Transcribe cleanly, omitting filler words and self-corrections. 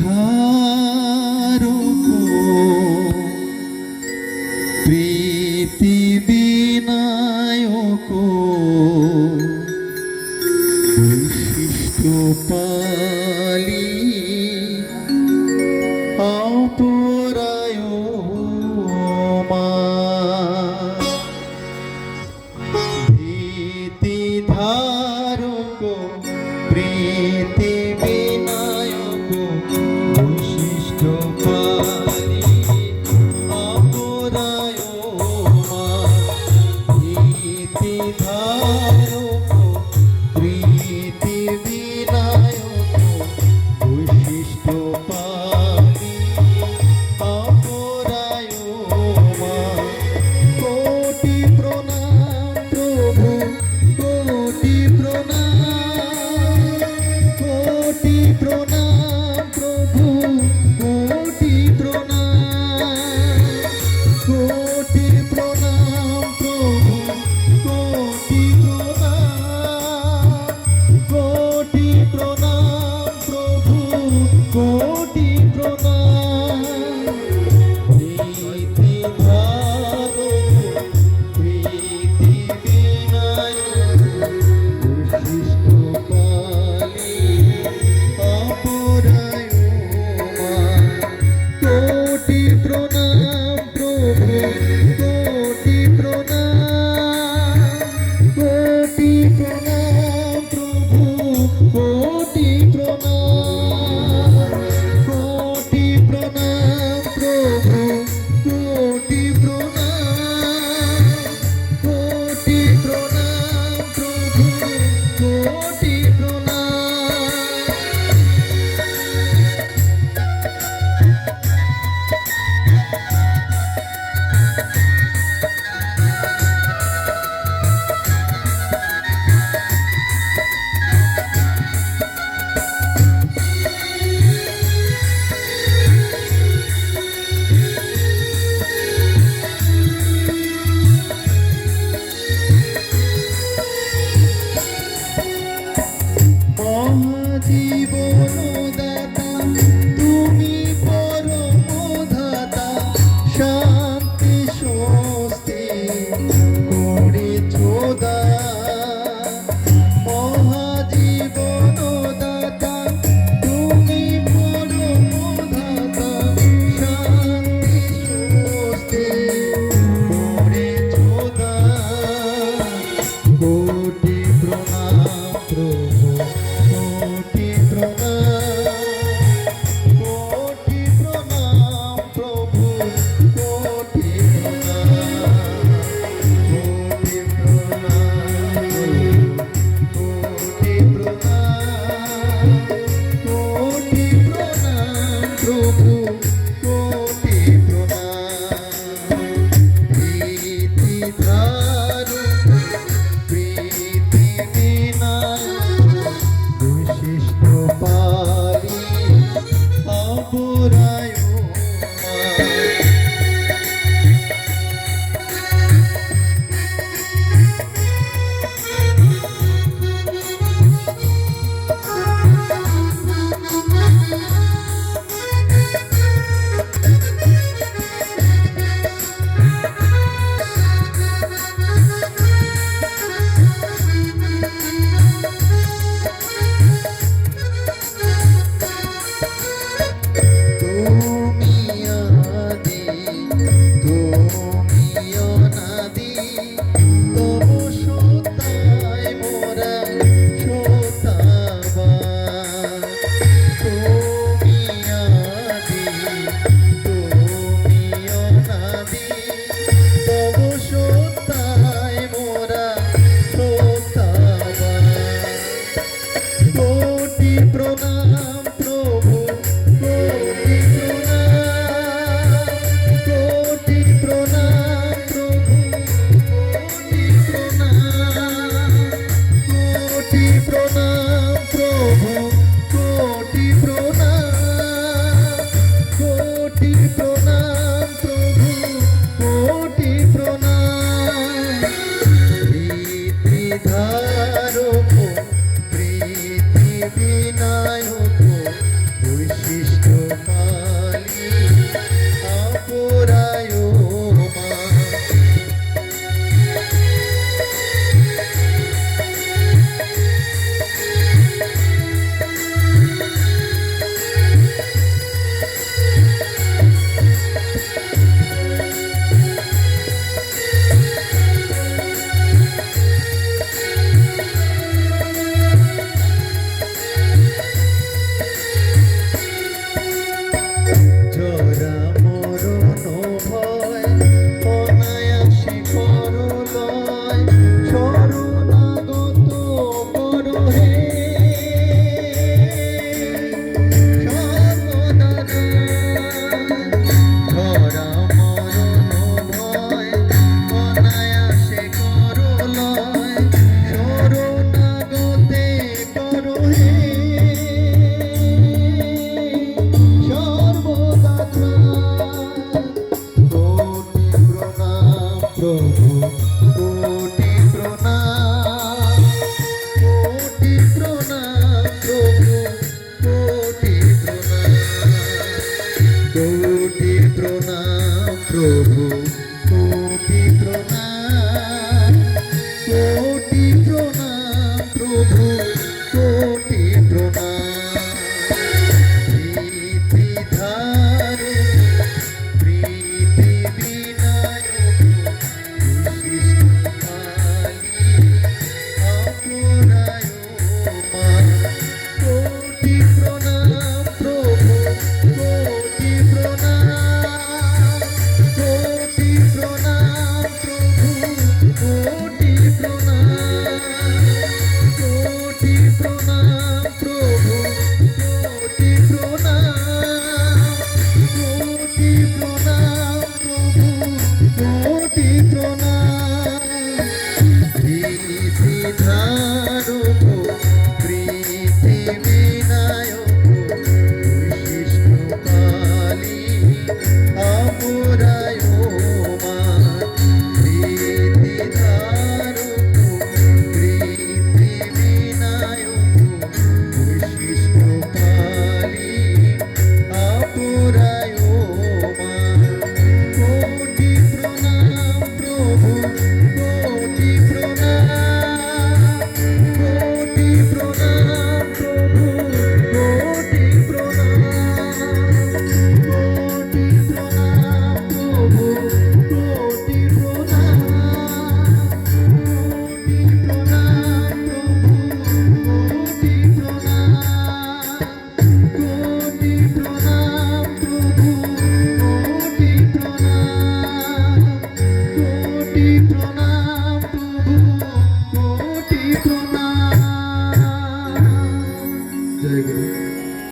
ধারক প্রীতি বিনায়ক বৈশিষ্ট্য পালি অপরায় মা ভীতি ধারক প্রীতি বিনায়ক বৈশিষ্ট্য পালি অপরায় মা ভীতি ধারক প্রীতি বিনায়ক বৈশিষ্ট্য পালি অপরায় মা কোটি প্রণাম প্রভু কোটি প্রণাম কোটি প্রণাম প্রভু কোটি প্রণাম কোটি প্রণাম প্রভু কোটি প্রণাম কোটি প্রণাম প্রভু কোটি প্রণাম প্রীতি ধারক প্রীতি বিনায়ক বৈশিষ্ট্য পালি অপরায় মা কোটি প্রণাম প্রভু কোটি প্রণাম কোটি প্রণাম প্রভু কোটি প্রণাম কোটি প্রণাম পালি অপরায় মা। জরা মরণ ভয় অনায়াসে করলয় শরণাগত করো হে সর্বদানা। জরা মরণ ভয় অনায়াসে করলয় শরণাগতে করো হে প্রভু কোটি প্রণাম, কোটি প্রণাম প্রভু কোটি প্রণাম, কোটি প্রণাম প্রভু কোটি প্রণাম, কোটি প্রণাম প্রভু কোটি প্রণাম। প্রীতি ধারু প্রীতি বিনায়ক কোটি প্রণাম প্রভু কোটি প্রণাম, কোটি প্রণাম প্রভু কোটি প্রণাম, কোটি প্রণাম প্রভু কোটি প্রণাম, কোটি প্রণাম প্রভু কোটি প্রণাম। প্রীতি ধারক প্রীতি বিনায়ক বিশিষ্ট কালী অপরায় মা। প্রীতি ধারক প্রীতি বিনায়ক বিশিষ্ট কালী অপরায় মা। কোটি প্রণাম প্রভু কোটি প্রণাম, কোটি প্রণাম প্রভু কোটি প্রণাম, কোটি প্রণাম প্রভু কোটি প্রণাম, কোটি প্রণাম প্রভু কোটি প্রণাম, কোটি প্রণাম প্রভু কোটি প্রণাম, কোটি প্রণাম প্রভু কোটি প্রণাম। জয় গুরু।